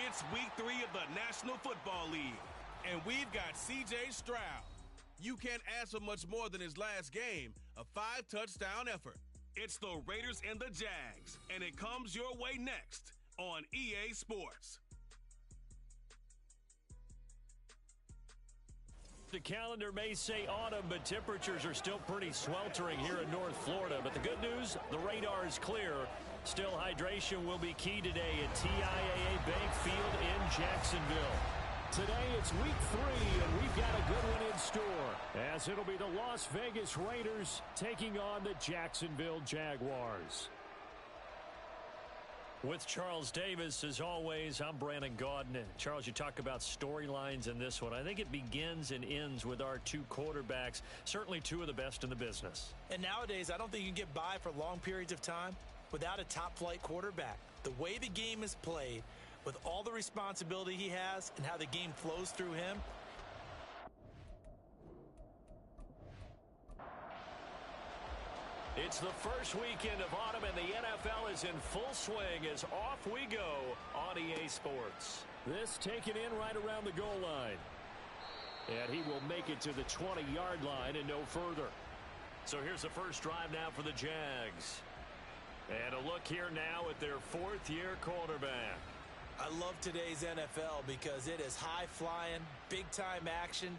It's week 3 of the National Football League, and we've got C.J. Stroud. You can't ask for much more than his last game, a 5-touchdown effort. It's the Raiders and the Jags, and it comes your way next on EA Sports. The calendar may say autumn, but temperatures are still pretty sweltering here in North Florida. But the good news, the radar is clear. Still, hydration will be key today at TIAA Bank Field in Jacksonville. Today it's week 3, and we've got a good one in store, as it'll be the Las Vegas Raiders taking on the Jacksonville Jaguars. With Charles Davis, as always, I'm Brandon Gaudin. And Charles, you talk about storylines in this one. I think it begins and ends with our two quarterbacks, certainly two of the best in the business. And nowadays, I don't think you can get by for long periods of time without a top-flight quarterback. The way the game is played, with all the responsibility he has and how the game flows through him, it's the first weekend of autumn, and the NFL is in full swing as off we go on EA Sports. This taken in right around the goal line. And he will make it to the 20-yard line and no further. So here's the first drive now for the Jags. And a look here now at their fourth-year quarterback. I love today's NFL because it is high-flying, big-time action,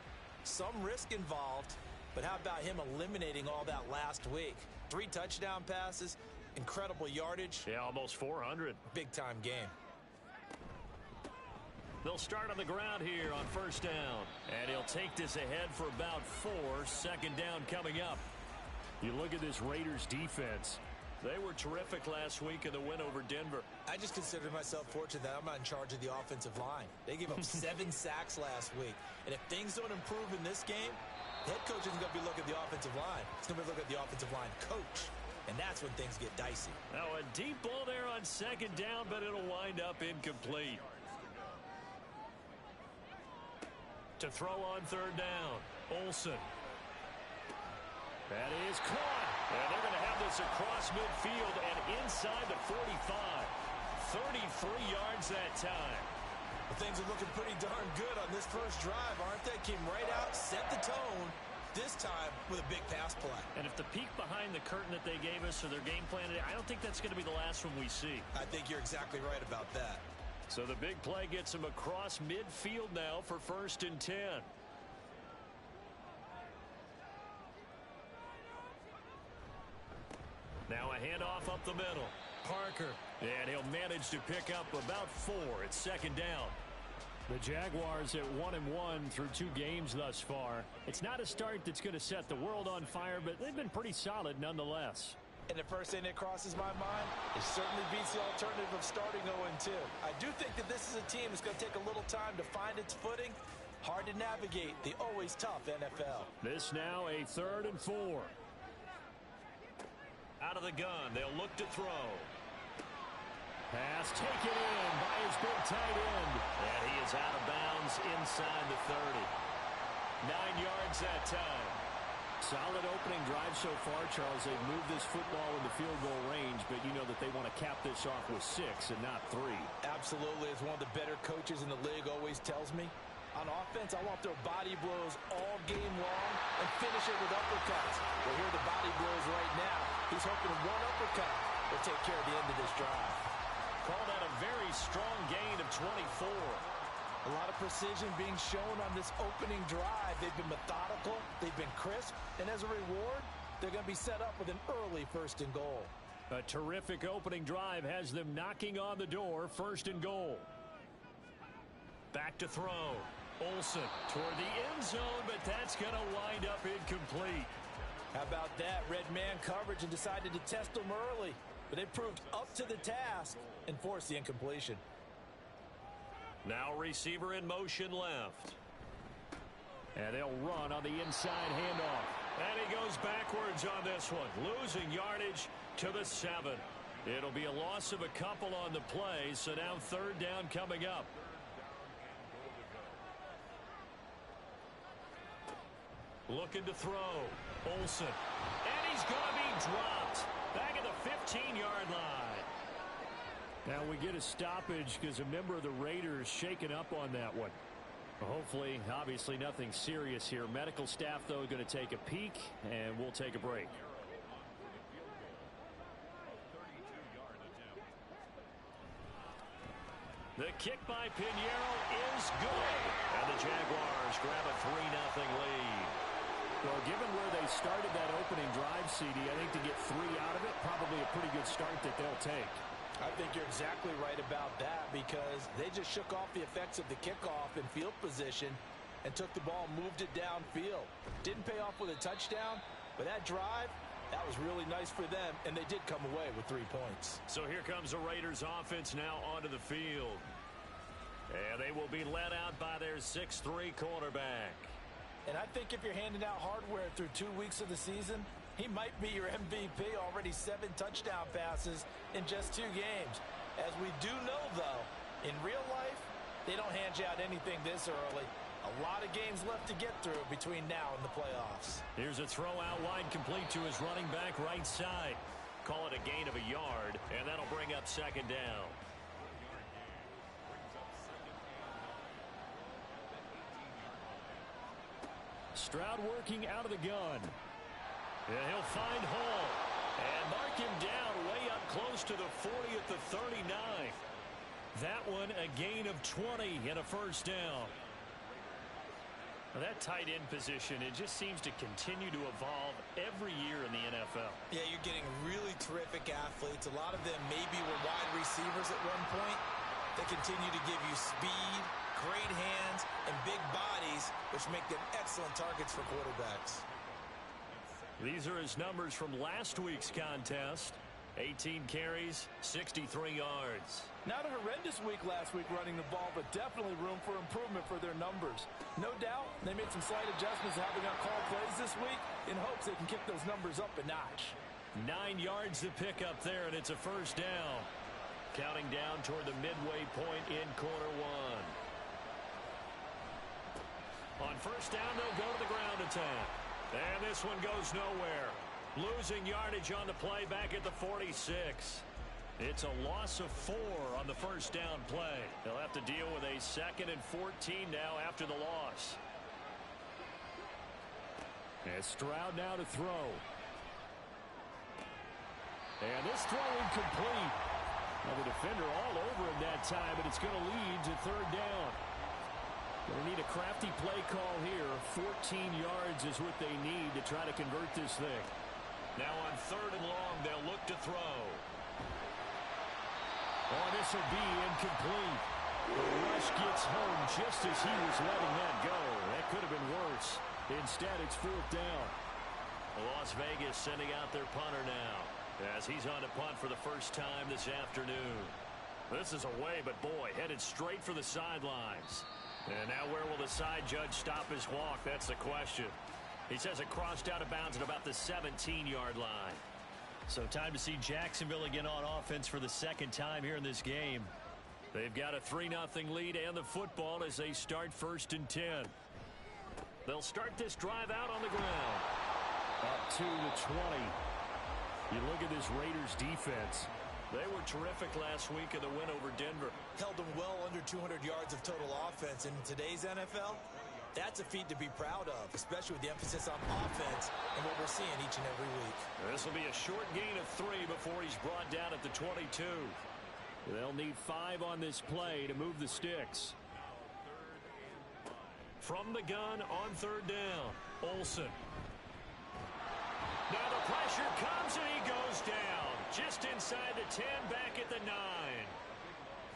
some risk involved. But how about him eliminating all that last week? 3 touchdown passes, incredible yardage. Yeah, almost 400. Big-time game. They'll start on the ground here on first down. And he'll take this ahead for about 4. Second down coming up. You look at this Raiders defense. They were terrific last week in the win over Denver. I just consider myself fortunate that I'm not in charge of the offensive line. They gave up 7 sacks last week. And if things don't improve in this game, the head coach isn't going to be looking at the offensive line. He's going to be looking at the offensive line coach. And that's when things get dicey. Now a deep ball there on second down, but it'll wind up incomplete. To throw on third down, Olsen. That is caught. And they're going to have this across midfield and inside the 45. 33 yards that time. Well, things are looking pretty darn good on this first drive, aren't they? Came right out, set the tone, this time with a big pass play. And if the peek behind the curtain that they gave us or their game plan today, I don't think that's going to be the last one we see. I think you're exactly right about that. So the big play gets him across midfield now for 1st and 10. Now a handoff up the middle. Parker. And he'll manage to pick up about 4. It's second down. The Jaguars at 1-1 through 2 games thus far. It's not a start that's going to set the world on fire, but they've been pretty solid nonetheless. And the first thing that crosses my mind, it certainly beats the alternative of starting 0-2. I do think that this is a team that's going to take a little time to find its footing. Hard to navigate the always tough NFL. This now a 3rd and 4. Out of the gun, they'll look to throw. Pass taken in by his big tight end. And he is out of bounds inside the 30. 9 yards that time. Solid opening drive so far, Charles. They've moved this football into field goal range, but you know that they want to cap this off with 6 and not 3. Absolutely. As one of the better coaches in the league always tells me, on offense, I want their body blows all game long and finish it with uppercuts. Well, here are the body blows right now. He's hoping one uppercut will take care of the end of this drive. Call that a very strong gain of 24. A lot of precision being shown on this opening drive. They've been methodical, they've been crisp, and as a reward, they're going to be set up with an early 1st and goal. A terrific opening drive has them knocking on the door, 1st and goal. Back to throw. Olsen toward the end zone, but that's going to wind up incomplete. How about that? Red man coverage and decided to test them early. But they proved up to the task and forced the incompletion. Now receiver in motion left. And they'll run on the inside handoff. And he goes backwards on this one, losing yardage to the 7. It'll be a loss of a couple on the play, so now 3rd down coming up. Looking to throw. Olsen. And he's going to be dropped. Back at the 15-yard line. Now we get a stoppage because a member of the Raiders shaken up on that one. Hopefully, obviously nothing serious here. Medical staff, though, going to take a peek, and we'll take a break. The kick by Pinheiro is good. And the Jaguars grab a 3-0 lead. Well, given where they started that opening drive, CD, I think to get 3 out of it, probably a pretty good start that they'll take. I think you're exactly right about that because they just shook off the effects of the kickoff in field position and took the ball and moved it downfield. Didn't pay off with a touchdown, but that drive, that was really nice for them, and they did come away with 3 points. So here comes the Raiders offense now onto the field. And they will be led out by their 6'3" quarterback. And I think if you're handing out hardware through 2 weeks of the season, he might be your MVP. Already 7 touchdown passes in just 2 games. As we do know, though, in real life, they don't hand you out anything this early. A lot of games left to get through between now and the playoffs. Here's a throw out wide, complete to his running back right side. Call it a gain of a yard, and that'll bring up 2nd down. Stroud working out of the gun. And he'll find Hall and mark him down way up close to the 40 at the 39. That one a gain of 20 and a 1st down. Well, that tight end position, it just seems to continue to evolve every year in the NFL. Yeah, you're getting really terrific athletes. A lot of them maybe were wide receivers at one point. They continue to give you speed, great hands, and big bodies, which make them excellent targets for quarterbacks. These are his numbers from last week's contest. 18 carries, 63 yards. Not a horrendous week last week running the ball, but definitely room for improvement for their numbers. No doubt, they made some slight adjustments to how they're going to call plays this week in hopes they can kick those numbers up a notch. 9 yards to pick up there, and it's a 1st down. Counting down toward the midway point in quarter 1. On 1st down, they'll go to the ground attack. And this one goes nowhere. Losing yardage on the play back at the 46. It's a loss of 4 on the 1st down play. They'll have to deal with a 2nd and 14 now after the loss. And Stroud now to throw. And this throw incomplete. Now the defender all over him that time, but it's going to lead to 3rd down. They need a crafty play call here. 14 yards is what they need to try to convert this thing. Now on 3rd and long, they'll look to throw. Oh, this will be incomplete. The rush gets home just as he was letting that go. That could have been worse. Instead, it's 4th down. Las Vegas sending out their punter now as he's on to punt for the first time this afternoon. This is away, but boy, headed straight for the sidelines. And now where will the side judge stop his walk? That's the question. He says it crossed out of bounds at about the 17-yard line. So time to see Jacksonville again on offense for the 2nd time here in this game. They've got a 3-0 lead and the football as they start 1st and 10. They'll start this drive out on the ground. Up to the 20. You look at this Raiders defense. They were terrific last week in the win over Denver. Held them well under 200 yards of total offense. And in today's NFL, that's a feat to be proud of, especially with the emphasis on offense and what we're seeing each and every week. This will be a short gain of 3 before he's brought down at the 22. They'll need 5 on this play to move the sticks. From the gun on 3rd down, Olsen. Now the pressure comes and he goes down. Just inside the 10, back at the 9.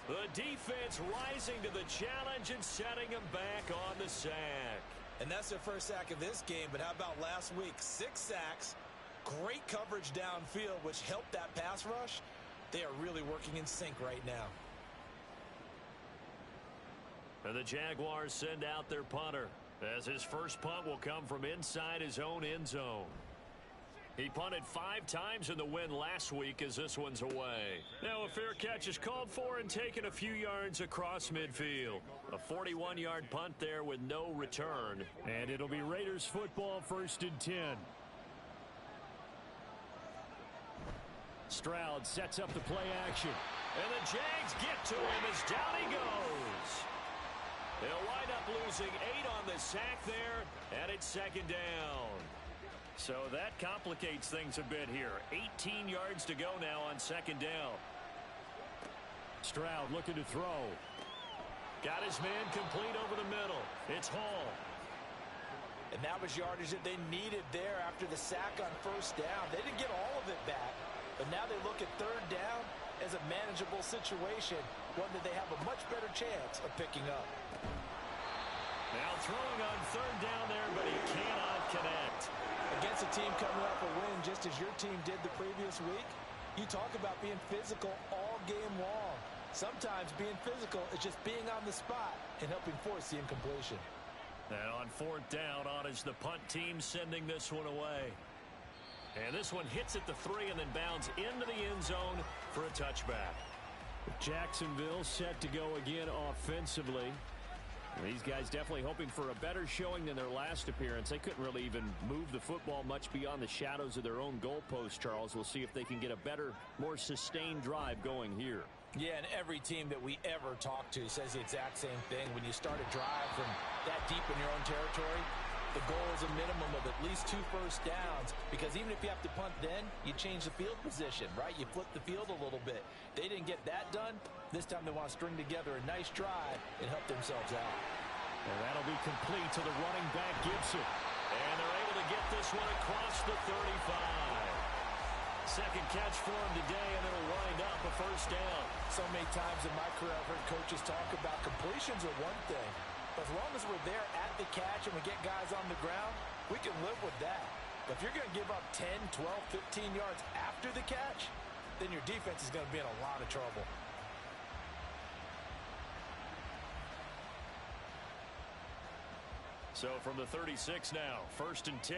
The defense rising to the challenge and setting them back on the sack. And that's their first sack of this game, but how about last week? 6 sacks, great coverage downfield, which helped that pass rush. They are really working in sync right now. And the Jaguars send out their punter, as his first punt will come from inside his own end zone. He punted 5 times in the win last week as this one's away. Now a fair catch is called for and taken a few yards across midfield. A 41-yard punt there with no return. And it'll be Raiders football 1st and 10. Stroud sets up the play action. And the Jags get to him as down he goes. They'll wind up losing 8 on the sack there, and it's second down. So that complicates things a bit here. 18 yards to go now on second down. Stroud looking to throw. Got his man complete over the middle. It's Hall. And that was yardage that they needed there after the sack on first down. They didn't get all of it back, but now they look at third down as a manageable situation, one that they have a much better chance of picking up. Now throwing on third down there, but he cannot connect. Against a team coming off a win just as your team did the previous week, you talk about being physical all game long. Sometimes being physical is just being on the spot and helping force the incompletion. And on fourth down, on is the punt team sending this one away. And this one hits at the 3 and then bounds into the end zone for a touchback. Jacksonville set to go again offensively. These guys definitely hoping for a better showing than their last appearance. They couldn't really even move the football much beyond the shadows of their own goalpost, Charles. We'll see if they can get a better, more sustained drive going here. Yeah, and every team that we ever talk to says the exact same thing. When you start a drive from that deep in your own territory, the goal is a minimum of at least 2 first downs, because even if you have to punt then, you change the field position, right? You flip the field a little bit. They didn't get that done. This time they want to string together a nice drive and help themselves out. And that'll be complete to the running back, Gibson. And they're able to get this one across the 35. Second catch for him today, and it'll wind up a first down. So many times in my career, I've heard coaches talk about completions are one thing. But as long as we're there at the catch and we get guys on the ground, we can live with that. But if you're going to give up 10, 12, 15 yards after the catch, then your defense is going to be in a lot of trouble. So from the 36 now, 1st and 10.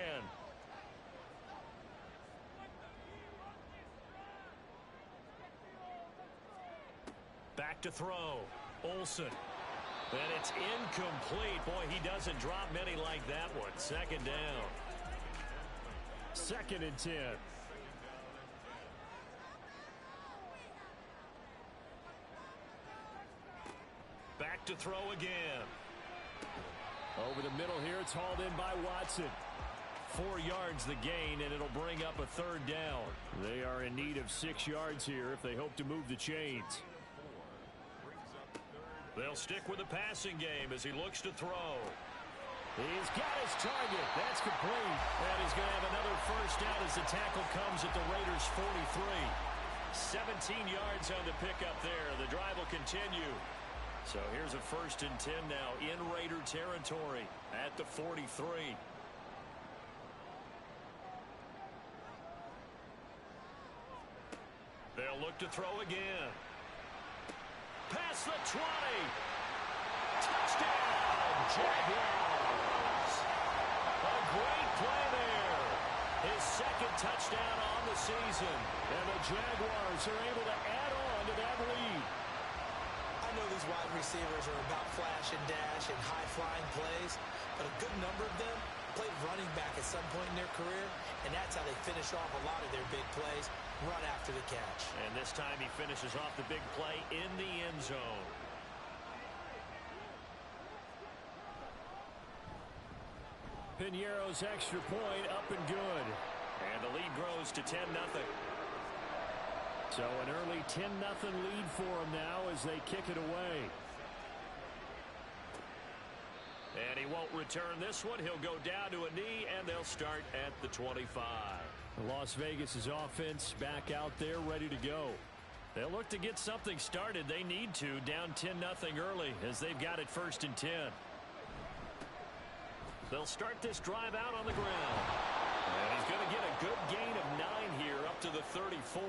Back to throw. Olsen. And it's incomplete. Boy, he doesn't drop many like that one. Second down. 2nd and 10. Back to throw again. Over the middle here, it's hauled in by Watson. 4 yards the gain, and it'll bring up a 3rd down. They are in need of 6 yards here if they hope to move the chains. They'll stick with the passing game as he looks to throw. He's got his target. That's complete. And he's going to have another first down as the tackle comes at the Raiders' 43. 17 yards on the pickup there. The drive will continue. So here's a 1st and 10 now in Raider territory at the 43. They'll look to throw again. Past the 20. Touchdown, Jaguars. A great play there. His 2nd touchdown on the season. And the Jaguars are able to add on to that lead. I know these wide receivers are about flash and dash and high-flying plays, but a good number of them played running back at some point in their career, and that's how they finish off a lot of their big plays, run after the catch. And this time he finishes off the big play in the end zone. Piñeiro's extra point up and good. And the lead grows to 10-0. So an early 10-0 lead for them now as they kick it away. And he won't return this one. He'll go down to a knee, and they'll start at the 25. Las Vegas' offense back out there ready to go. They'll look to get something started. They need to, down 10-0 early as they've got it 1st and 10. They'll start this drive out on the ground. And he's going to get a good gain of 9 here up to the 34.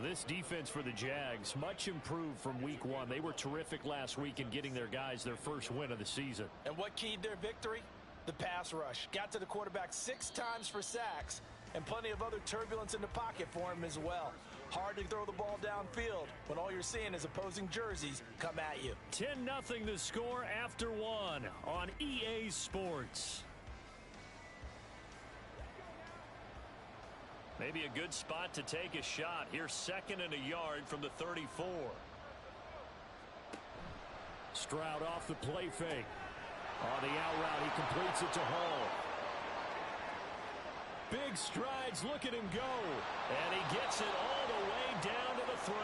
This defense for the Jags, much improved from week 1. They were terrific last week in getting their guys their first win of the season. And what keyed their victory? The pass rush. Got to the quarterback 6 times for sacks, and plenty of other turbulence in the pocket for him as well. Hard to throw the ball downfield when all you're seeing is opposing jerseys come at you. 10-0 the score after 1 on EA Sports. Maybe a good spot to take a shot. Here's 2nd and a yard from the 34. Stroud off the play fake. On the out route, he completes it to Hall. Big strides, look at him go. And he gets it all the way down to the 3.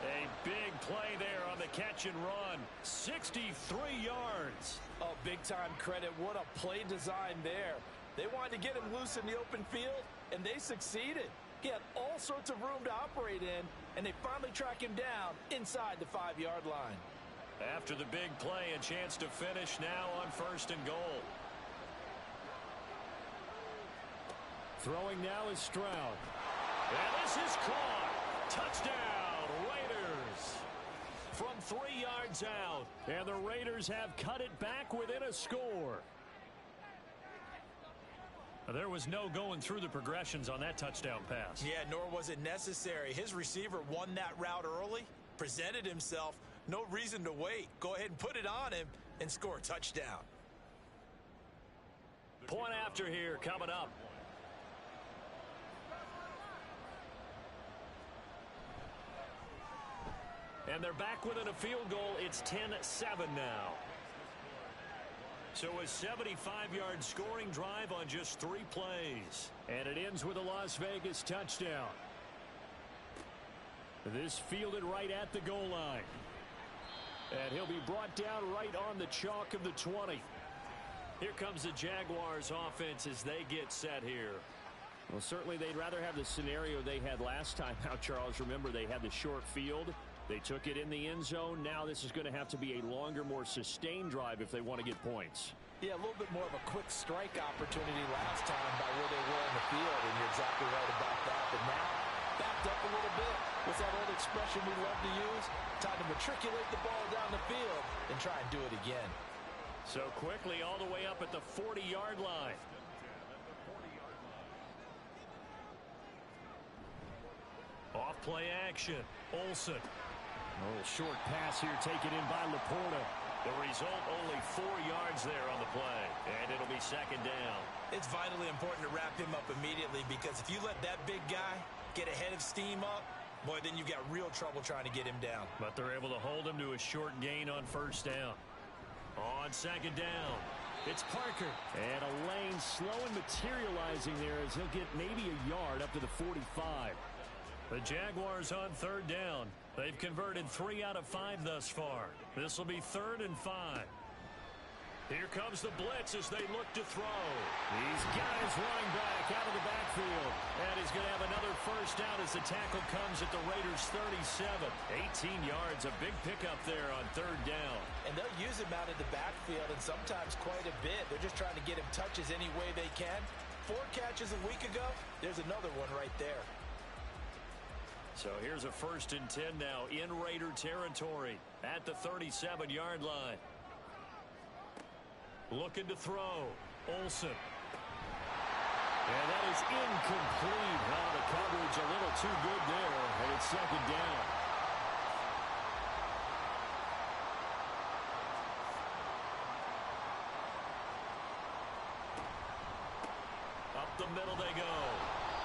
A big play there on the catch and run. 63 yards. Oh, big-time credit. What a play design there. They wanted to get him loose in the open field, and they succeeded. He had all sorts of room to operate in, and they finally track him down inside the 5-yard line. After the big play, a chance to finish now on 1st and goal. Throwing now is Stroud. And this is caught. Touchdown, Raiders. From 3 yards out, and the Raiders have cut it back within a score. There was no going through the progressions on that touchdown pass. Yeah, nor was it necessary. His receiver won that route early, presented himself. No reason to wait. Go ahead and put it on him and score a touchdown. Point after here coming up. And they're back within a field goal. It's 10-7 now. So a 75-yard scoring drive on just 3 plays. And it ends with a Las Vegas touchdown. This fielded right at the goal line. And he'll be brought down right on the chalk of the 20. Here comes the Jaguars offense as they get set here. Well, certainly they'd rather have the scenario they had last time out, Charles. Remember, they had the short field. They took it in the end zone. Now this is going to have to be a longer, more sustained drive if they want to get points. Yeah, a little bit more of a quick strike opportunity last time by where they were in the field, and you're exactly right about that. But now, backed up a little bit. What's that old expression we love to use? Time to matriculate the ball down the field and try and do it again. So quickly all the way up at the 40-yard line. Off play action. Olsen. A little short pass here taken in by Laporta. The result, only 4 yards there on the play. And it'll be 2nd down. It's vitally important to wrap him up immediately, because if you let that big guy get a head of steam up, boy, then you've got real trouble trying to get him down. But they're able to hold him to a short gain on 1st down. On 2nd down, it's Parker. And a lane slow and materializing there as he'll get maybe a yard up to the 45. The Jaguars on 3rd down. They've converted 3 out of 5 thus far. This will be 3rd and 5. Here comes the blitz as they look to throw. He's got his running back out of the backfield. And he's going to have another 1st down as the tackle comes at the Raiders' 37. 18 yards, a big pickup there on 3rd down. And they'll use him out of the backfield, and sometimes quite a bit. They're just trying to get him touches any way they can. 4 catches a week ago. There's another one right there. So here's a 1st and 10 now in Raider territory at the 37-yard line. Looking to throw. Olsen. And that is incomplete. Now the coverage a little too good there, and it's 2nd down. Up the middle they go.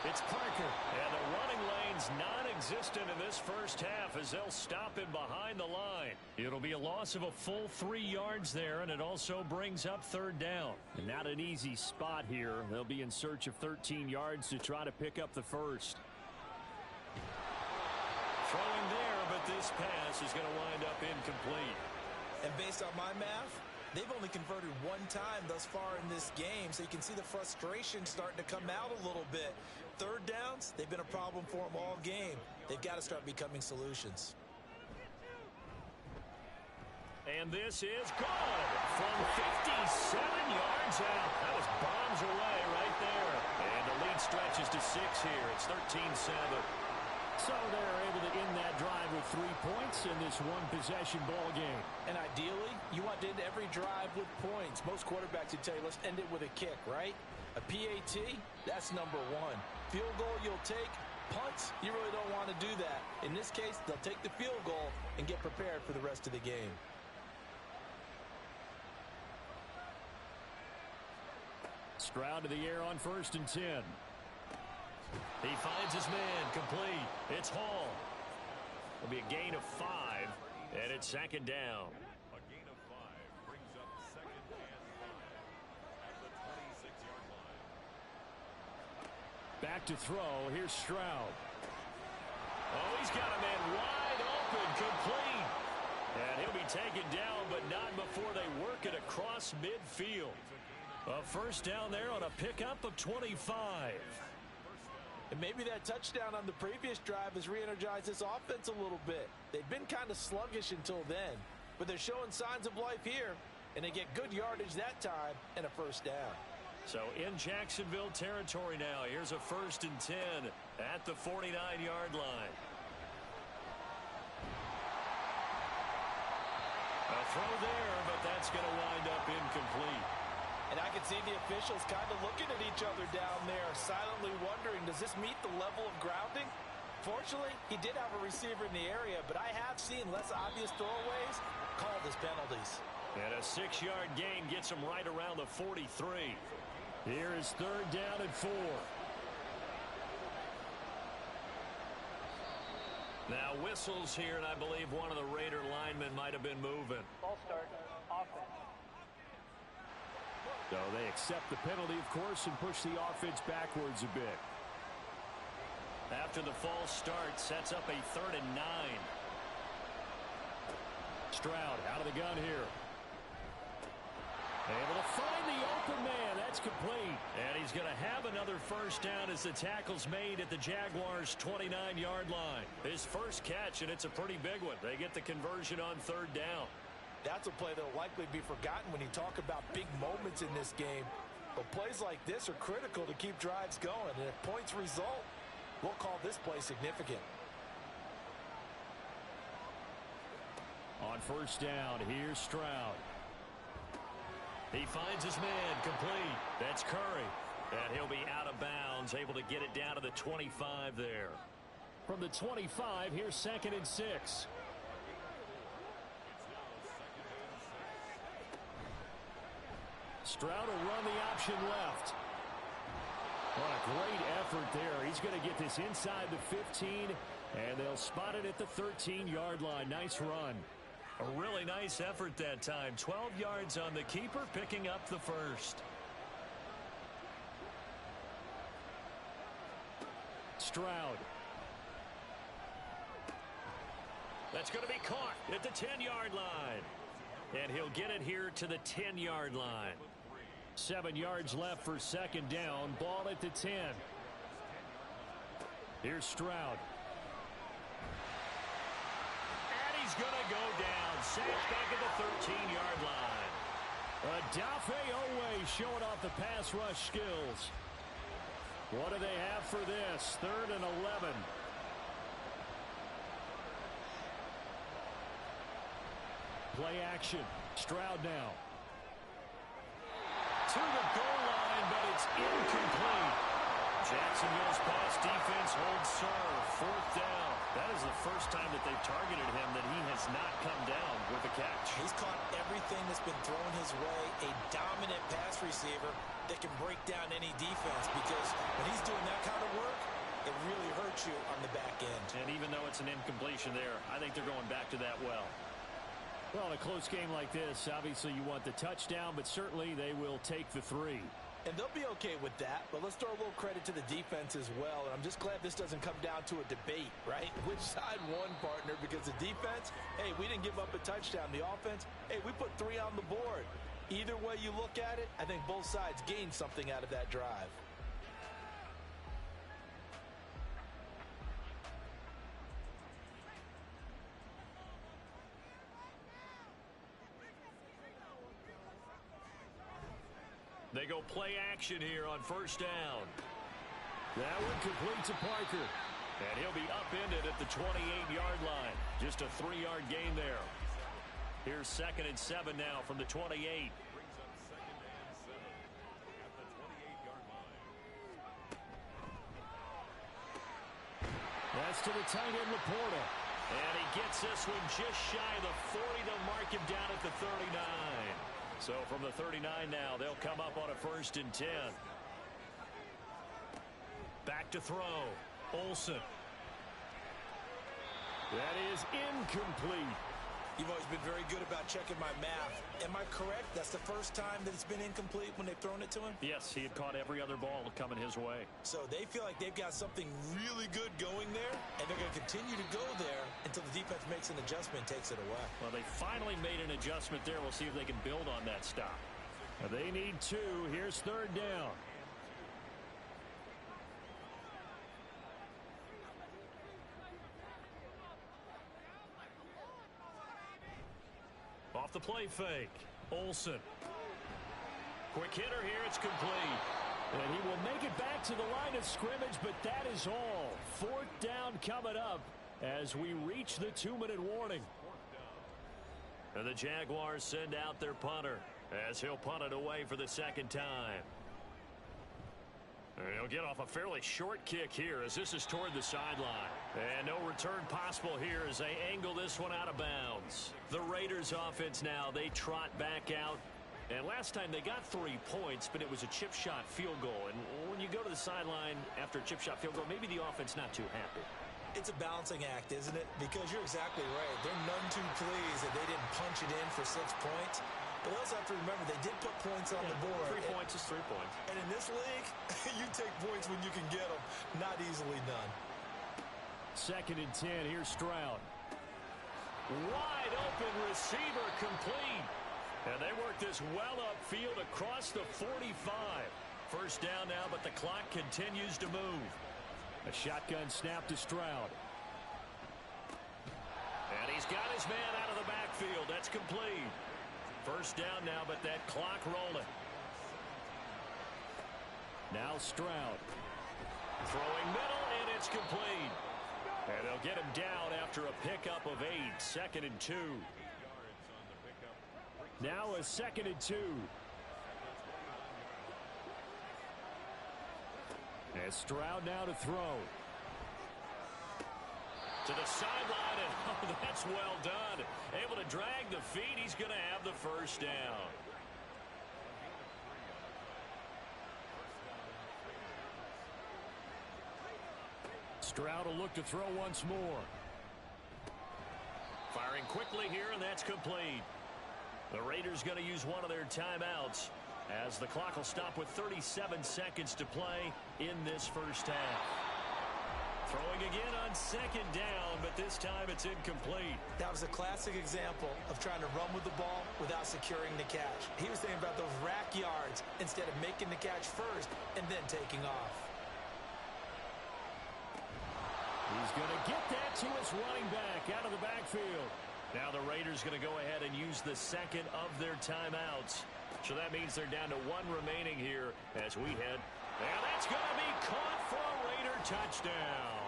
It's Parker. And the running lane's non-existent in this 1st half as they'll stop him behind the line. It'll be a loss of a full 3 yards there, and it also brings up 3rd down. And not an easy spot here. They'll be in search of 13 yards to try to pick up the 1st. Throwing there, but this pass is going to wind up incomplete. And based on my math, they've only converted 1 time thus far in this game, so you can see the frustration starting to come out a little bit. 3rd downs, they've been a problem for them all game. They've got to start becoming solutions. And this is good from 57 yards out. That was bombs away right there. And the lead stretches to 6 here. It's 13-7. So they're able to end that drive with 3 points in this one-possession ball game. And ideally, you want to end every drive with points. Most quarterbacks would tell you, let's end it with a kick, right? A PAT, that's number 1. Field goal you'll take. Punts, you really don't want to do that. In this case, they'll take the field goal and get prepared for the rest of the game. Stroud to the air on 1st and 10. He finds his man, complete. It's Hall. It'll be a gain of 5, and it's second down. A gain of 5 brings up second and 5 at the 26-yard line. Back to throw. Here's Stroud. Oh, he's got a man wide open, complete. And he'll be taken down, but not before they work it across midfield. A first down there on a pickup of 25. And maybe that touchdown on the previous drive has re-energized this offense a little bit. They've been kind of sluggish until then, but they're showing signs of life here, and they get good yardage that time and a first down. So in Jacksonville territory now, here's a 1st and 10 at the 49-yard line. A throw there, but that's going to wind up incomplete. And I can see the officials kind of looking at each other down there, silently wondering, does this meet the level of grounding? Fortunately, he did have a receiver in the area, but I have seen less obvious throwaways called as penalties. And a 6-yard gain gets him right around the 43. Here is 3rd down and 4. Now whistles here, and I believe one of the Raider linemen might have been moving. Ball start, offense. So they accept the penalty, of course, and push the offense backwards a bit. After the false start, sets up a 3rd and 9. Stroud out of the gun here. Able to find the open man. That's complete. And he's going to have another first down as the tackle's made at the Jaguars' 29-yard line. His first catch, and it's a pretty big one. They get the conversion on 3rd down. That's a play that will likely be forgotten when you talk about big moments in this game. But plays like this are critical to keep drives going. And if points result, we'll call this play significant. On 1st down, here's Stroud. He finds his man, complete. That's Curry. And he'll be out of bounds, able to get it down to the 25 there. From the 25, here's 2nd and 6. Stroud will run the option left. What a great effort there. He's going to get this inside the 15, and they'll spot it at the 13-yard line. Nice run. A really nice effort that time. 12 yards on the keeper, picking up the first. Stroud. That's going to be caught at the 10-yard line. And he'll get it here to the 10-yard line. 7 yards left for 2nd down. Ball at the 10. Here's Stroud. And he's going to go down. Sacked back at the 13-yard line. Adafe Owe showing off the pass rush skills. What do they have for this? 3rd and 11. Play action. Stroud now. To the goal line, but it's incomplete. Jacksonville's pass defense holds serve. 4th down. That is the first time that they've targeted him that he has not come down with a catch. He's caught everything that's been thrown his way. A dominant pass receiver that can break down any defense, because when he's doing that kind of work, it really hurts you on the back end. And even though it's an incompletion there, I think they're going back to that well. Well, in a close game like this, obviously you want the touchdown, but certainly they will take the 3. And they'll be okay with that, but let's throw a little credit to the defense as well. And I'm just glad this doesn't come down to a debate, right? Which side won, partner? Because the defense, hey, we didn't give up a touchdown. The offense, hey, we put 3 on the board. Either way you look at it, I think both sides gained something out of that drive. They go play action here on 1st down. That one complete to Parker. And he'll be upended at the 28-yard line. Just a 3-yard gain there. Here's 2nd and 7 now from the 28. Brings up 2nd and 7 at the 28-yard line. That's to the tight end, Laporta. And he gets this one just shy of the 40 to mark him down at the 39. So from the 39 now, they'll come up on a 1st and 10. Back to throw. Olsen. That is incomplete. You've always been very good about checking my math. Am I correct? That's the first time that it's been incomplete when they've thrown it to him? Yes, he had caught every other ball coming his way. So they feel like they've got something really good going there, and they're going to continue to go there until the defense makes an adjustment and takes it away. Well, they finally made an adjustment there. We'll see if they can build on that stop. They need 2. Here's 3rd down. Off the play fake. Olsen. Quick hitter here. It's complete. And he will make it back to the line of scrimmage, but that is all. 4th down coming up as we reach the 2-minute warning. And the Jaguars send out their punter as he'll punt it away for the 2nd time. And he'll get off a fairly short kick here as this is toward the sideline. And no return possible here as they angle this one out of bounds. The Raiders offense now, they trot back out. And last time they got 3 points, but it was a chip shot field goal. And when you go to the sideline after a chip shot field goal, maybe the offense not too happy. It's a balancing act, isn't it? Because you're exactly right. They're none too pleased that they didn't punch it in for 6 points. But also have to remember, they did put points on the board. 3 points is 3 points. And in this league, you take points when you can get them. Not easily done. 2nd and 10. Here's Stroud. Wide open receiver complete. And they work this well upfield across the 45. 1st down now, but the clock continues to move. A shotgun snap to Stroud. And he's got his man out of the backfield. That's complete. 1st down now, but that clock rolling. Now Stroud. Throwing middle, and it's complete. And they'll get him down after a pickup of 8. 2nd and 2. Now a 2nd and 2. And Stroud now to throw. To the sideline, and oh, that's well done. Able to drag the feet. He's going to have the 1st down. Stroud will look to throw once more. Firing quickly here, and that's complete. The Raiders going to use one of their timeouts as the clock will stop with 37 seconds to play in this 1st half. Throwing again on 2nd down, but this time it's incomplete. That was a classic example of trying to run with the ball without securing the catch. He was thinking about those rack yards instead of making the catch first and then taking off. He's going to get that to his running back out of the backfield. Now the Raiders going to go ahead and use the 2nd of their timeouts. So that means they're down to 1 remaining here as we head. And that's going to be caught for a Raider touchdown.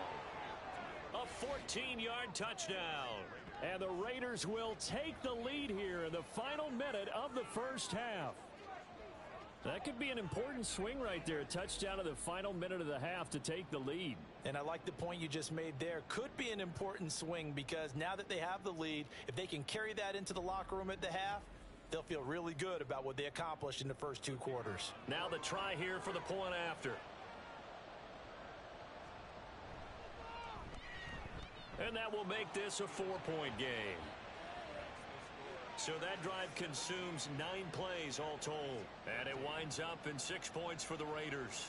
A 14-yard touchdown. And the Raiders will take the lead here in the final minute of the 1st half. That could be an important swing right there. A touchdown in the final minute of the half to take the lead. And I like the point you just made there. Could be an important swing because now that they have the lead, if they can carry that into the locker room at the half, they'll feel really good about what they accomplished in the first 2 quarters. Now the try here for the point after. And that will make this a 4-point game. So that drive consumes 9 plays all told. And it winds up in 6 points for the Raiders.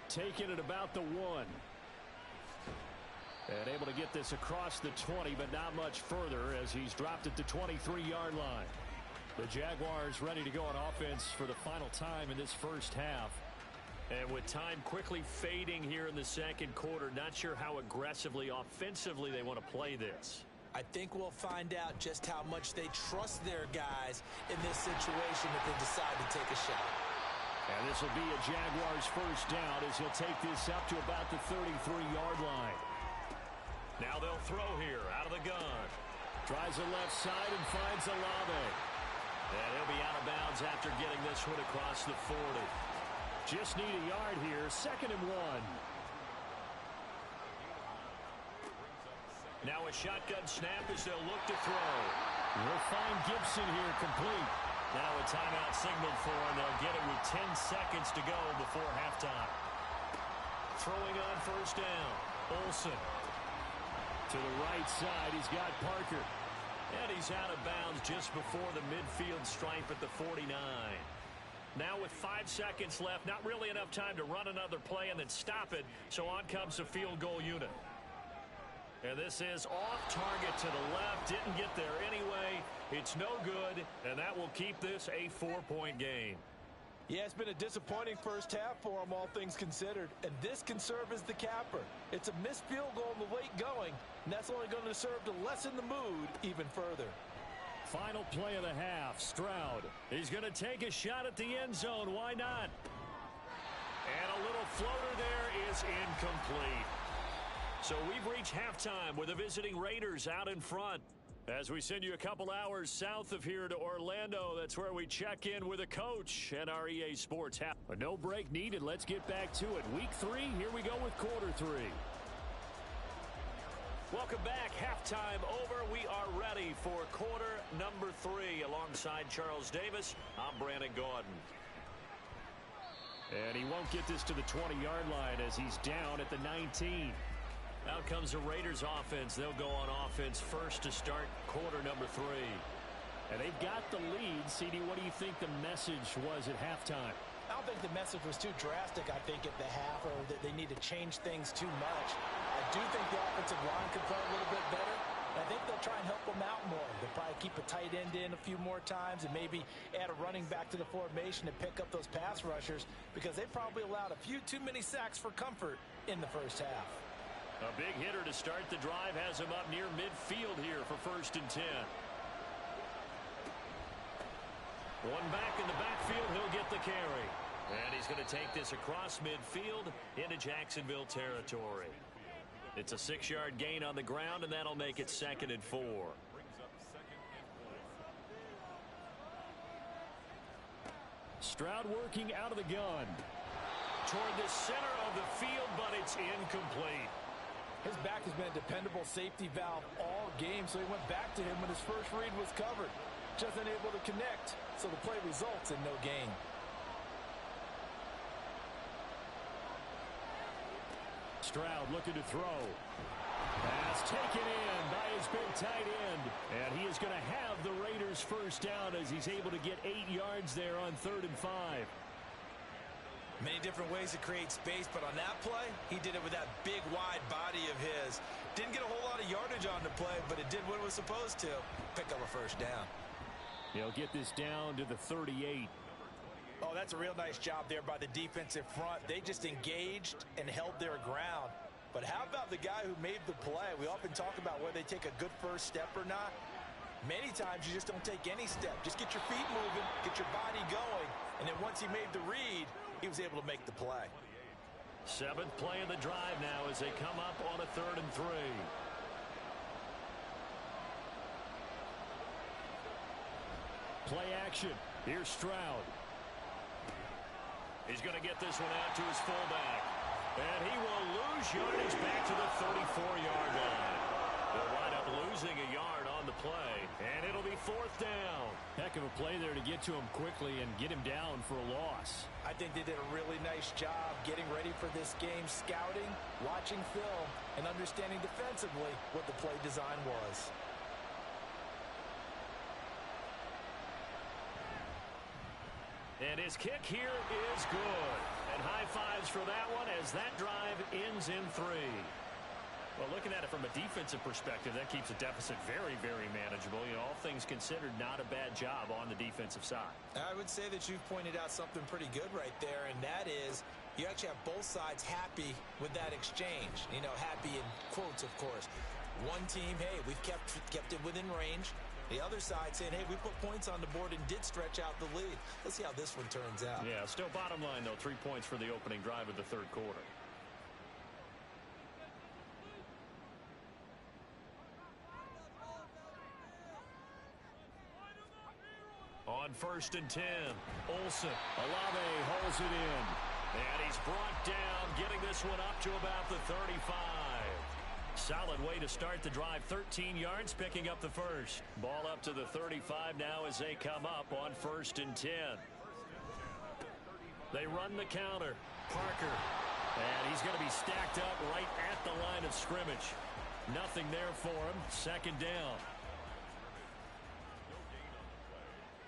Taking it about the 1. And able to get this across the 20, but not much further as he's dropped it to 23-yard line. The Jaguars ready to go on offense for the final time in this 1st half. And with time quickly fading here in the 2nd quarter, not sure how aggressively, offensively they want to play this. I think we'll find out just how much they trust their guys in this situation if they decide to take a shot. And this will be a Jaguars 1st down as he'll take this up to about the 33-yard line. Now they'll throw here out of the gun. Tries the left side and finds Olave. And he'll be out of bounds after getting this one across the 40. Just need a yard here. 2nd and 1. Now a shotgun snap as they'll look to throw. We'll find Gibson here complete. Now a timeout signaled for, and they'll get it with 10 seconds to go before halftime. Throwing on first down, Olsen. To the right side, he's got Parker. And he's out of bounds just before the midfield stripe at the 49. Now with 5 seconds left, not really enough time to run another play and then stop it, so on comes the field goal unit. And this is off target to the left, didn't get there anyway. It's no good, and that will keep this a 4-point game. Yeah, it's been a disappointing first half for them, all things considered. And this can serve as the capper. It's a missed field goal in the late going, and that's only going to serve to lessen the mood even further. Final play of the half, Stroud. He's going to take a shot at the end zone. Why not? And a little floater there is incomplete. So we've reached halftime with the visiting Raiders out in front. As we send you a couple hours south of here to Orlando, that's where we check in with a coach at our EA Sports half. But no break needed. Let's get back to it. Week 3, here we go with quarter 3. Welcome back. Halftime over. We are ready for quarter number 3. Alongside Charles Davis, I'm Brandon Gaudin. And he won't get this to the 20-yard line as he's down at the 19. Out comes the Raiders offense. They'll go on offense first to start quarter number 3. And they've got the lead. CD, what do you think the message was at halftime? I don't think the message was too drastic, I think, at the half, or that they need to change things too much. I do think the offensive line could play a little bit better. I think they'll try and help them out more. They'll probably keep a tight end in a few more times and maybe add a running back to the formation to pick up those pass rushers, because they probably allowed a few too many sacks for comfort in the first half. A big hitter to start the drive has him up near midfield here for 1st and 10. One back in the backfield, he'll get the carry. And he's going to take this across midfield into Jacksonville territory. It's a 6-yard gain on the ground, and that'll make it 2nd and 4. Stroud working out of the gun. Toward the center of the field, but it's incomplete. His back has been a dependable safety valve all game, so he went back to him when his first read was covered. Just unable to connect, so the play results in no gain. Stroud looking to throw. Pass taken in by his big tight end. And he is going to have the Raiders first down as he's able to get 8 yards there on 3rd and 5. Many different ways to create space, but on that play, he did it with that big, wide body of his. Didn't get a whole lot of yardage on the play, but it did what it was supposed to. Pick up a first down. He'll get this down to the 38. Oh, that's a real nice job there by the defensive front. They just engaged and held their ground. But how about the guy who made the play? We often talk about whether they take a good first step or not. Many times you just don't take any step. Just get your feet moving, get your body going, and then once he made the read, he was able to make the play. 7th play of the drive now as they come up on a 3rd and 3. Play action. Here's Stroud. He's going to get this one out to his fullback. And he will lose yardage back to the 34-yard line. They'll wind up losing a yard on the play, and it'll be 4th down. Heck of a play there to get to him quickly and get him down for a loss. I think they did a really nice job getting ready for this game, scouting, watching film, and understanding defensively what the play design was. And his kick here is good. And high fives for that one as that drive ends in 3. Well, looking at it from a defensive perspective, that keeps the deficit very, very manageable. You know, all things considered, not a bad job on the defensive side. I would say that you've pointed out something pretty good right there, and that is you actually have both sides happy with that exchange. You know, happy in quotes, of course. One team, hey, we've kept it within range. The other side saying, hey, we put points on the board and did stretch out the lead. Let's see how this one turns out. Yeah, still bottom line, though, 3 points for the opening drive of the 3rd quarter. On 1st and 10, Olsen. Olave holds it in. And he's brought down, getting this one up to about the 35. Solid way to start the drive. 13 yards, picking up the first. Ball up to the 35 now as they come up on 1st and 10. They run the counter. Parker. And he's going to be stacked up right at the line of scrimmage. Nothing there for him. 2nd down.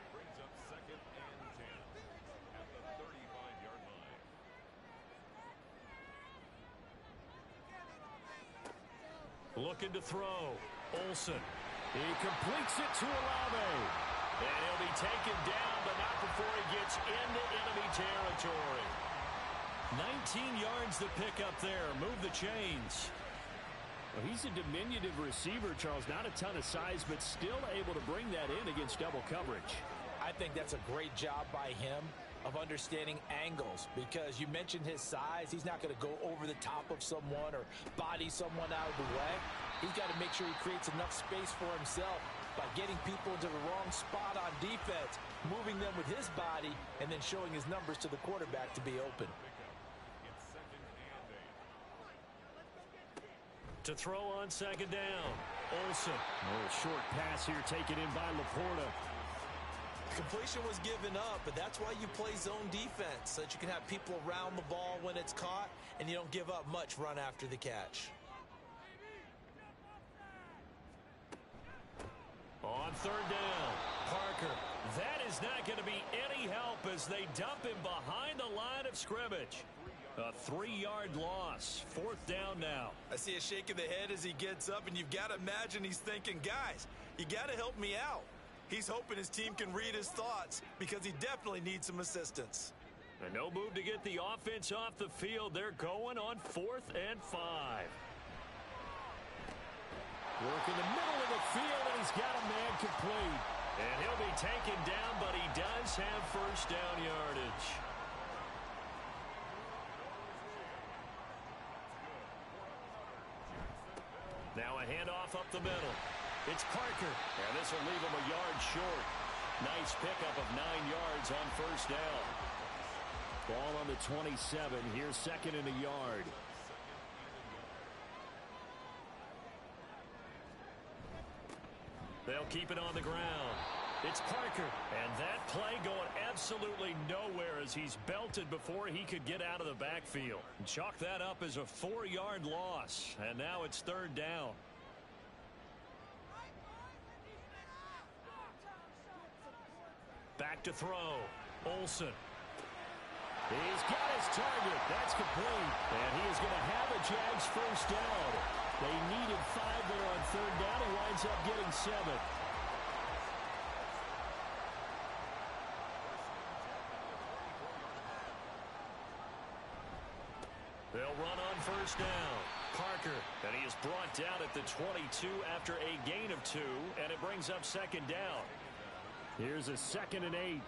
Brings up 2nd and 10 at the 35-yard line. Looking to throw. Olsen. He completes it to Olave. And he'll be taken down, but not before he gets into enemy territory. 19 yards to pick up there. Move the chains. Well, he's a diminutive receiver, Charles. Not a ton of size, but still able to bring that in against double coverage. I think that's a great job by him of understanding angles, because you mentioned his size. He's not going to go over the top of someone or body someone out of the way. He's got to make sure he creates enough space for himself by getting people into the wrong spot on defense, moving them with his body, and then showing his numbers to the quarterback to be open. To throw on 2nd down. Olsen. A little short pass here taken in by Laporta. Completion was given up, but that's why you play zone defense, so that you can have people around the ball when it's caught, and you don't give up much run after the catch. On 3rd down, Parker. That is not going to be any help as they dump him behind the line of scrimmage. A 3-yard loss. 4th down now. I see a shake of the head as he gets up, and you've got to imagine he's thinking, guys, you got to help me out. He's hoping his team can read his thoughts because he definitely needs some assistance. And no move to get the offense off the field. They're going on 4th and 5. Work in the middle of the field, and he's got a man complete. And he'll be taken down, but he does have 1st down yardage. Now a handoff up the middle. It's Parker, and this will leave him a yard short. Nice pickup of 9 yards on 1st down. Ball on the 27. Here's 2nd and a yard. They'll keep it on the ground. It's Parker, and that play going absolutely nowhere as he's belted before he could get out of the backfield. Chalk that up as a 4-yard loss, and now it's 3rd down. Back to throw. Olsen. He's got his target. That's complete. And he is going to have a Jags 1st down. They needed 5 there on 3rd down. He winds up getting 7. They'll run on 1st down. Parker, and he is brought down at the 22 after a gain of 2, and it brings up 2nd down. Here's a 2nd and 8.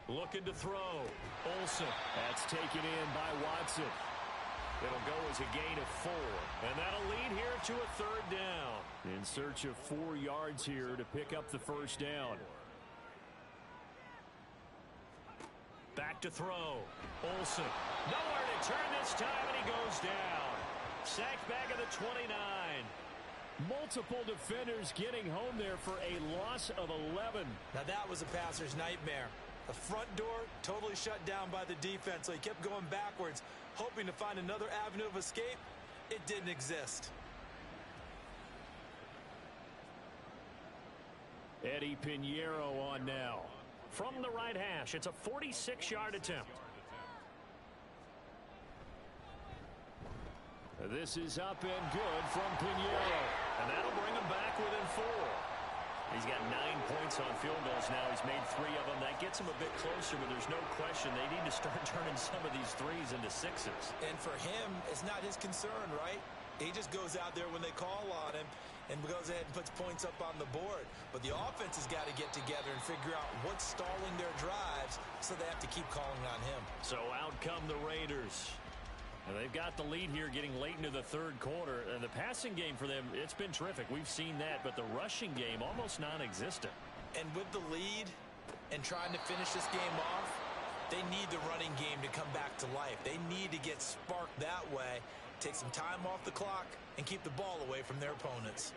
Looking to throw. Olsen. That's taken in by Watson. It'll go as a gain of 4. And that'll lead here to a 3rd down. In search of 4 yards here to pick up the 1st down. Back to throw. Olsen. Nowhere to turn this time, and he goes down. Sacked back at the 29. Multiple defenders getting home there for a loss of 11. Now that was a passer's nightmare. The front door totally shut down by the defense, so he kept going backwards, hoping to find another avenue of escape. It didn't exist. Eddie Pinheiro on now. From the right hash, it's a 46-yard attempt. This is up and good from Pinheiro. And that'll bring him back within 4. He's got 9 points on field goals now. He's made 3 of them. That gets him a bit closer, but there's no question they need to start turning some of these 3s into 6s. And for him, it's not his concern, right? He just goes out there when they call on him and goes ahead and puts points up on the board. But the offense has got to get together and figure out what's stalling their drives, so they have to keep calling on him. So out come the Raiders. And they've got the lead here getting late into the 3rd quarter. And the passing game for them, it's been terrific. We've seen that, but the rushing game almost non-existent. And with the lead and trying to finish this game off, They need the running game to come back to life. They need to get sparked that way, take some time off the clock, and keep the ball away from their opponents.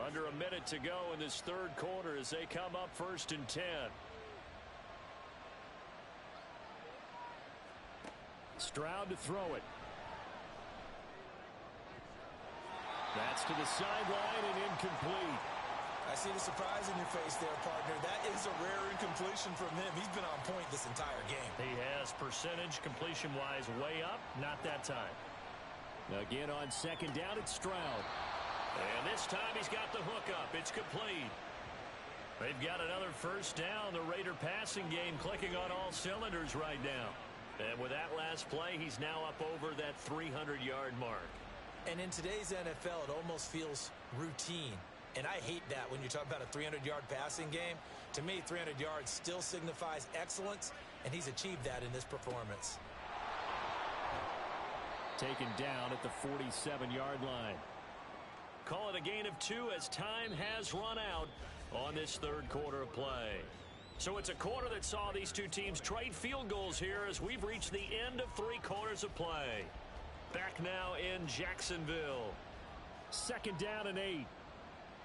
Under a minute to go in this third quarter as they come up 1st and 10. Stroud to throw it. That's to the sideline and incomplete. I see the surprise in your face there, partner. That is a rare incompletion from him. He's been on point this entire game. He has percentage completion-wise way up. Not that time. Again on 2nd down, it's Stroud. And this time he's got the hook up. It's complete. They've got another 1st down. The Raider passing game clicking on all cylinders right now. And with that last play, he's now up over that 300-yard mark. And in today's NFL, it almost feels routine. And I hate that when you talk about a 300-yard passing game. To me, 300 yards still signifies excellence, and he's achieved that in this performance. Taken down at the 47-yard line. Call it a gain of 2 as time has run out on this third quarter of play. So it's a quarter that saw these two teams trade field goals here as we've reached the end of 3 quarters of play. Back now in Jacksonville. 2nd down and 8.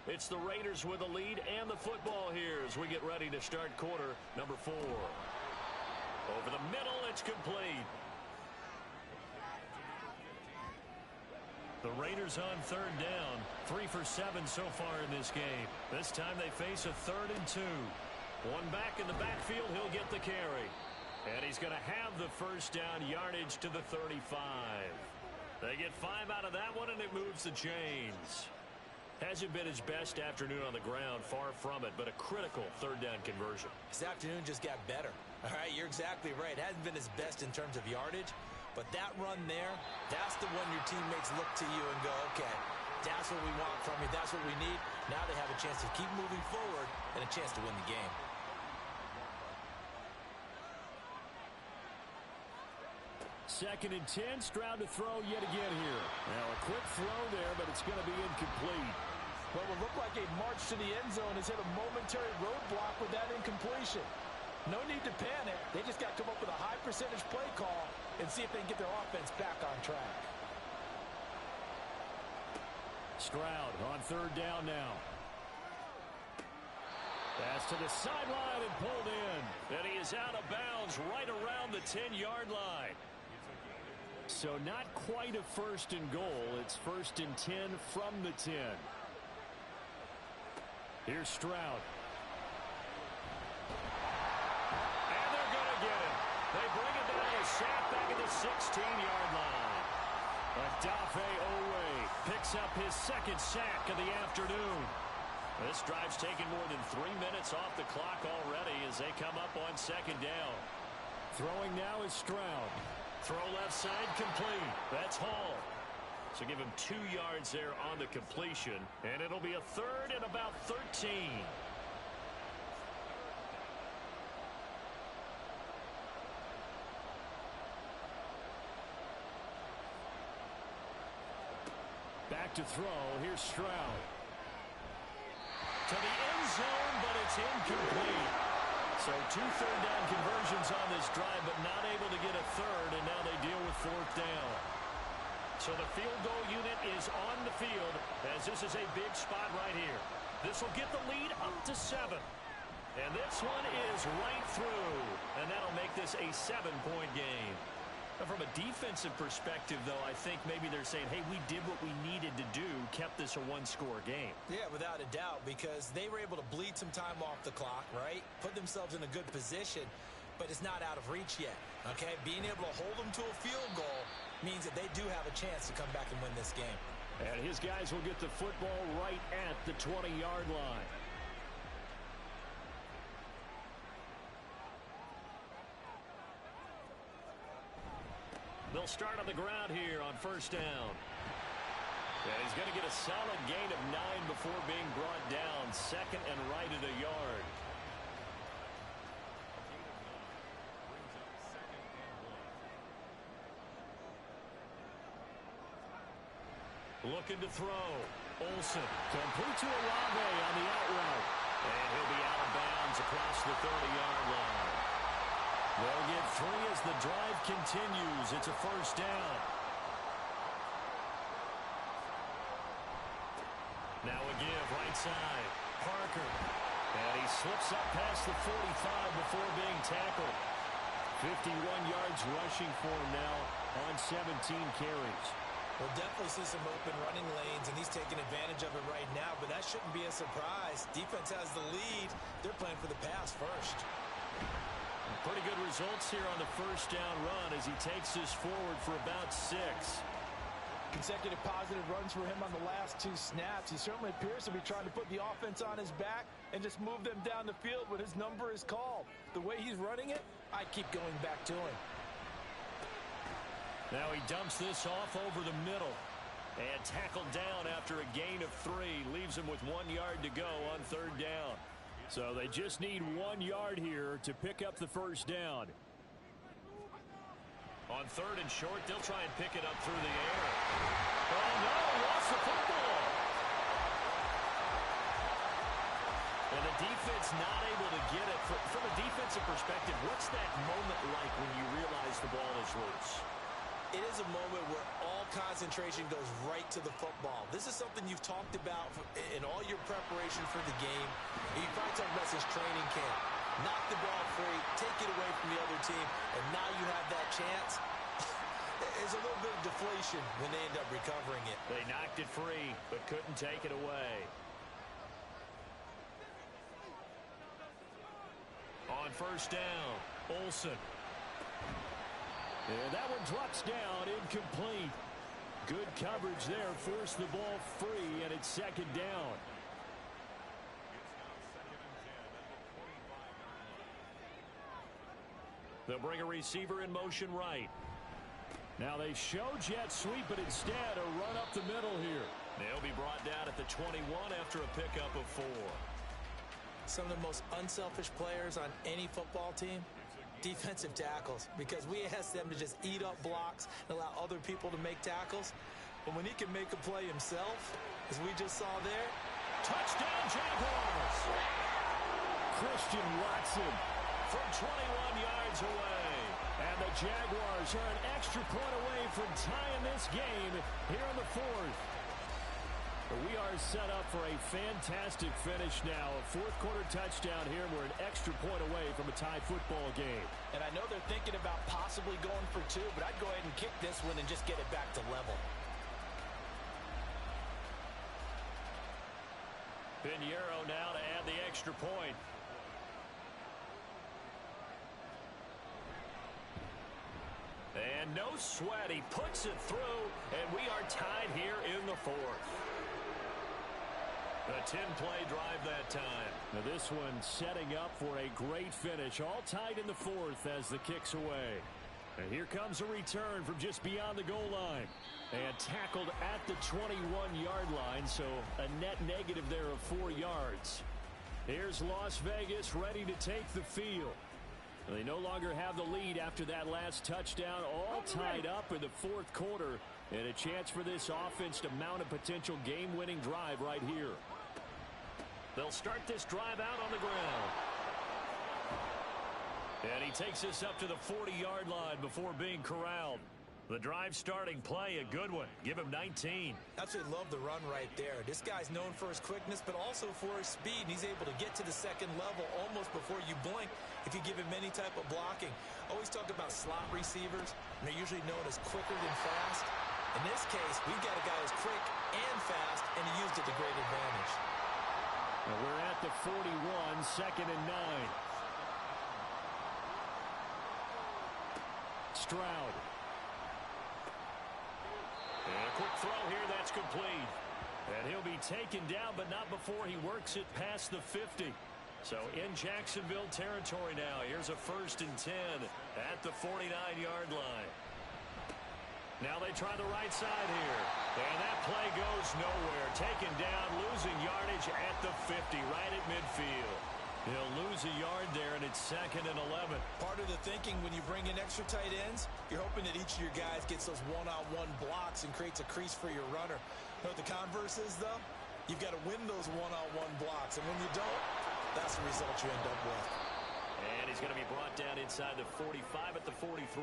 It's the Raiders with the lead and the football here as we get ready to start quarter number 4. Over the middle, it's complete. The Raiders on 3rd down. 3 for 7 so far in this game. This time they face a 3rd and 2. One back in the backfield, he'll get the carry. And he's going to have the 1st down yardage to the 35. They get 5 out of that one, and it moves the chains. Hasn't been his best afternoon on the ground, far from it, but a critical 3rd down conversion. His afternoon just got better. All right, you're exactly right. It hasn't been his best in terms of yardage, but that run there, that's the one your teammates look to you and go, okay, that's what we want from you. That's what we need. Now they have a chance to keep moving forward and a chance to win the game. Second and 10, Stroud to throw yet again here. Now a quick throw there, but it's going to be incomplete. What will look like a march to the end zone has hit a momentary roadblock with that incompletion. No need to panic. They just got to come up with a high percentage play call and see if they can get their offense back on track. Stroud on 3rd down now. Pass to the sideline and pulled in. And he is out of bounds right around the 10-yard line. So not quite a 1st and goal. It's 1st and 10 from the 10. Here's Stroud. And they're going to get him. They bring it down a sack back at the 16-yard line. Adafe Owe picks up his 2nd sack of the afternoon. This drive's taken more than 3 minutes off the clock already as they come up on 2nd down. Throwing now is Stroud. Throw left side complete. That's Hall. So give him 2 yards there on the completion. And it'll be a 3rd and about 13. Back to throw. Here's Stroud. To the end zone, but it's incomplete. So 2 3rd down conversions on this drive, but not able to get a 3rd, and now they deal with 4th down. So the field goal unit is on the field as this is a big spot right here. This will get the lead up to 7. And this one is right through, and that'll make this a 7-point game. Now, from a defensive perspective, though, I think maybe they're saying, hey, we did what we needed to do, kept this a 1-score game. Yeah, without a doubt, because they were able to bleed some time off the clock, right? Put themselves in a good position, but it's not out of reach yet, okay? Being able to hold them to a field goal means that they do have a chance to come back and win this game. And his guys will get the football right at the 20-yard line. They'll start on the ground here on 1st down. And he's going to get a solid gain of 9 before being brought down. 2nd and right at a yard. Looking to throw. Olsen. Complete to Olave on the out route. And he'll be out of bounds across the 30-yard line. They'll get 3 as the drive continues. It's a first down. Now a give right side. Parker. And he slips up past the 45 before being tackled. 51 yards rushing for him now on 17 carries. We'll definitely see some open running lanes, and he's taking advantage of it right now, but that shouldn't be a surprise. Defense has the lead. They're playing for the pass first. Pretty good results here on the first down run as he takes this forward for about 6. Consecutive positive runs for him on the last 2 snaps. He certainly appears to be trying to put the offense on his back and just move them down the field when his number is called. The way he's running it, I keep going back to him. Now he dumps this off over the middle. And tackled down after a gain of 3. Leaves him with 1 yard to go on 3rd down. So they just need 1 yard here to pick up the first down. On 3rd and short, they'll try and pick it up through the air. Oh, no, lost the football. And the defense not able to get it. From a defensive perspective, what's that moment like when you realize the ball is loose? It is a moment where all concentration goes right to the football. This is something you've talked about in all your preparation for the game. You probably talked about since training camp. Knock the ball free, take it away from the other team, and now you have that chance. There's a little bit of deflation when they end up recovering it. They knocked it free, but couldn't take it away. On 1st down, Olsen. And that one drops down, incomplete. Good coverage there, forced the ball free, and it's 2nd down. They'll bring a receiver in motion right. Now they show jet sweep, but instead a run up the middle here. They'll be brought down at the 21 after a pickup of 4. Some of the most unselfish players on any football team, defensive tackles, because we ask them to just eat up blocks and allow other people to make tackles. But when he can make a play himself, as we just saw there, touchdown Jaguars! Christian Watson from 21 yards away. And the Jaguars are an extra point away from tying this game here in the 4th. But we are set up for a fantastic finish now. A 4th quarter touchdown here. We're an extra point away from a tie football game. And I know they're thinking about possibly going for 2, but I'd go ahead and kick this one and just get it back to level. Pinheiro now to add the extra point. And no sweat. He puts it through, and we are tied here in the 4th. A 10-play drive that time. Now this one setting up for a great finish. All tied in the 4th as the kick's away. And here comes a return from just beyond the goal line. And tackled at the 21-yard line, so a net negative there of 4 yards. Here's Las Vegas ready to take the field. They no longer have the lead after that last touchdown, all tied up in the 4th quarter, and a chance for this offense to mount a potential game-winning drive right here. They'll start this drive out on the ground. And he takes this up to the 40-yard line before being corralled. The drive starting play, a good one. Give him 19. Absolutely love the run right there. This guy's known for his quickness, but also for his speed. And he's able to get to the 2nd level almost before you blink if you give him any type of blocking. Always talk about slot receivers, and they're usually known as quicker than fast. In this case, we've got a guy who's quick and fast, and he used it to great advantage. And we're at the 41, 2nd and 9. Stroud. And a quick throw here, that's complete. And he'll be taken down, but not before he works it past the 50. So in Jacksonville territory now. Here's a 1st and 10 at the 49-yard line. Now they try the right side here. And that play goes nowhere. Taken down, losing yardage at the 50, right at midfield. He'll lose a yard there, and it's 2nd and 11. Part of the thinking when you bring in extra tight ends, you're hoping that each of your guys gets those one-on-one blocks and creates a crease for your runner. You know what the converse is, though? You've got to win those one-on-one blocks, and when you don't, that's the result you end up with. And he's going to be brought down inside the 45 at the 43.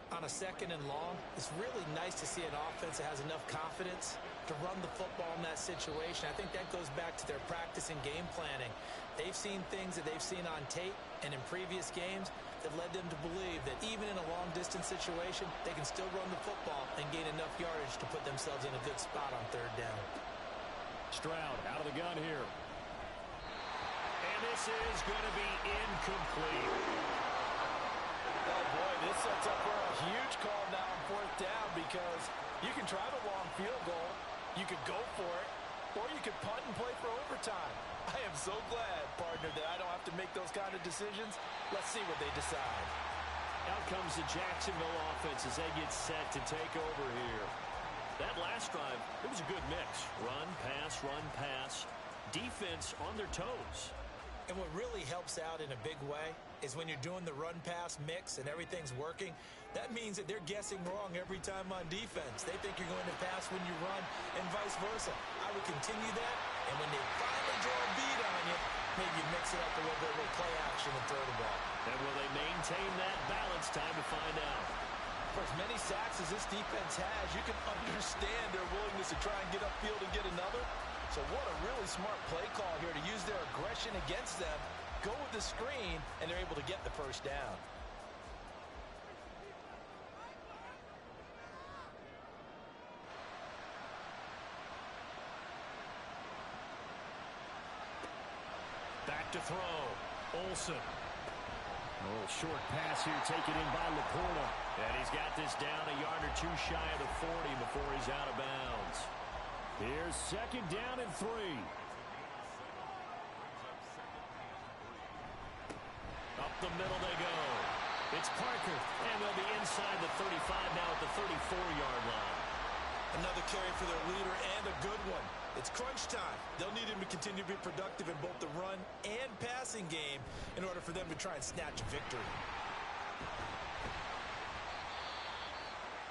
On a 2nd and long, it's really nice to see an offense that has enough confidence to run the football in that situation. I think that goes back to their practice and game planning. They've seen things that they've seen on tape and in previous games that led them to believe that even in a long-distance situation, they can still run the football and gain enough yardage to put themselves in a good spot on 3rd down. Stroud out of the gun here. And this is going to be incomplete. Oh, boy, this sets up for a huge call now on 4th down because you can try the long field goal, you could go for it, or you could punt and play for overtime. I am so glad, partner, that I don't have to make those kind of decisions. Let's see what they decide. Out comes the Jacksonville offense as they get set to take over here. That last drive, it was a good mix. Run, pass, defense on their toes. And what really helps out in a big way is when you're doing the run-pass mix and everything's working, that means that they're guessing wrong every time on defense. They think you're going to pass when you run and vice versa. I would continue that, and when they finally draw a beat on you, maybe mix it up a little bit with play action and throw the ball. And will they maintain that balance? Time to find out. For as many sacks as this defense has, you can understand their willingness to try and get upfield and get another. So what a really smart play call here to use their aggression against them, go with the screen, and they're able to get the 1st down. Back to throw. Olsen. A little short pass here taken in by Laporta. And he's got this down a yard or 2 shy of the 40 before he's out of bounds. Here's 2nd down and 3. Up the middle they go. It's Parker, and they'll be inside the 35 now at the 34-yard line. Another carry for their leader and a good one. It's crunch time. They'll need him to continue to be productive in both the run and passing game in order for them to try and snatch a victory.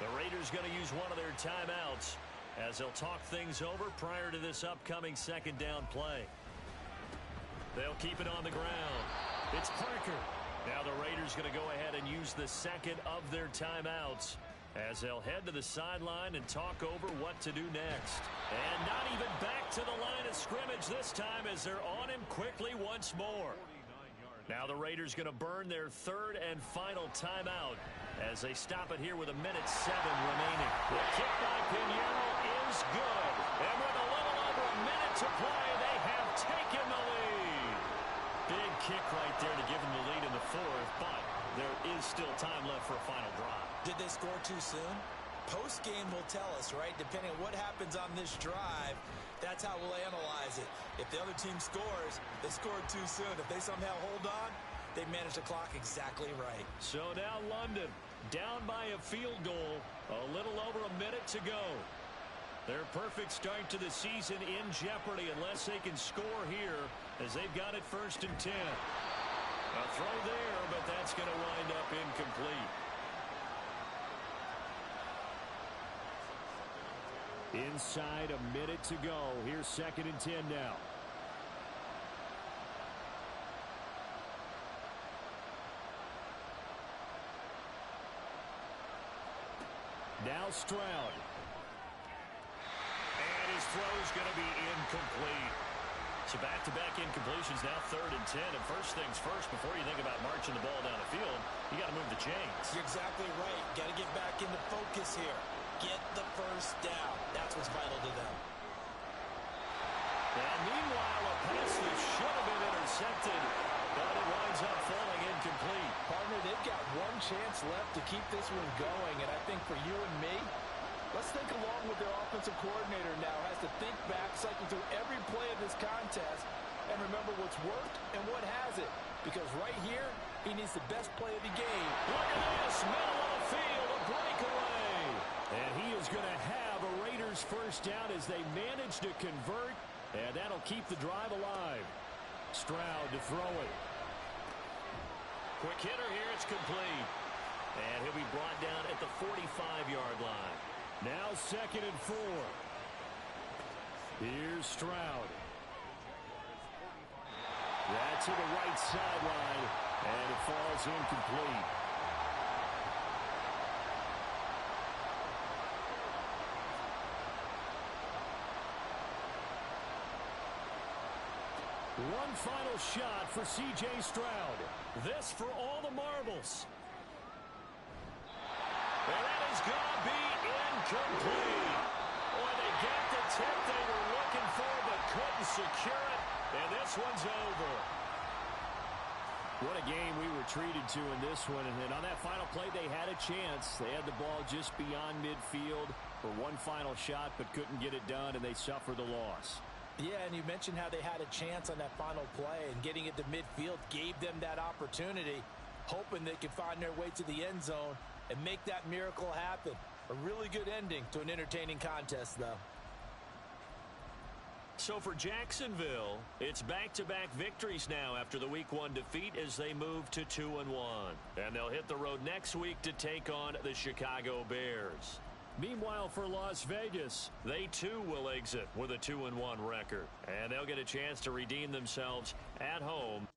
The Raiders going to use one of their timeouts as they'll talk things over prior to this upcoming 2nd down play. They'll keep it on the ground. It's Parker. Now the Raiders going to go ahead and use the 2nd of their timeouts as they'll head to the sideline and talk over what to do next. And not even back to the line of scrimmage this time as they're on him quickly once more. Now the Raiders going to burn their 3rd and final timeout as they stop it here with 1:07 remaining. The kick by Pinheiro is good. And with a little over a minute to play, they have taken the lead. Big kick right there to give them the lead in the 4th, but there is still time left for a final drive. Did they score too soon? Post-game will tell us, right? Depending on what happens on this drive, that's how we'll analyze it. If the other team scores, they scored too soon. If they somehow hold on, they managed the clock exactly right. So now London down by a field goal, a little over a minute to go. Their perfect start to the season in jeopardy unless they can score here as they've got it 1st and 10. A throw there, but that's going to wind up incomplete. Inside a minute to go. Here's 2nd and 10 now. Now Stroud. And his throw's going to be incomplete. So back-to-back incompletions, now 3rd and 10. And first things first, before you think about marching the ball down the field, you got to move the chains. You're exactly right. Got to get back into focus here. Get the 1st down. That's what's vital to them. And meanwhile, a pass that should have been intercepted, but it winds up falling incomplete. Partner, they've got one chance left to keep this one going, and I think for you and me, let's think along with their offensive coordinator now. Has to think back, cycle through every play of this contest, and remember what's worked and what hasn't. Because right here, he needs the best play of the game. Look at this, middle of the field, a breakaway. And he is going to have a Raiders 1st down as they manage to convert, and that'll keep the drive alive. Stroud to throw it. Quick hitter here, it's complete. And he'll be brought down at the 45-yard line. Now 2nd and 4. Here's Stroud. That's to the right sideline, and it falls incomplete. One final shot for C.J. Stroud. This for all the marbles. And that is going to be incomplete. Boy, they get the tip they were looking for but couldn't secure it. And this one's over. What a game we were treated to in this one. And on that final play, they had a chance. They had the ball just beyond midfield for one final shot but couldn't get it done, and they suffer the loss. Yeah, and you mentioned how they had a chance on that final play, and getting it to midfield gave them that opportunity, hoping they could find their way to the end zone and make that miracle happen. A really good ending to an entertaining contest, though. So for Jacksonville, it's back-to-back victories now after the Week 1 defeat as they move to 2-1. And they'll hit the road next week to take on the Chicago Bears. Meanwhile, for Las Vegas, they too will exit with a 2-1 record. And they'll get a chance to redeem themselves at home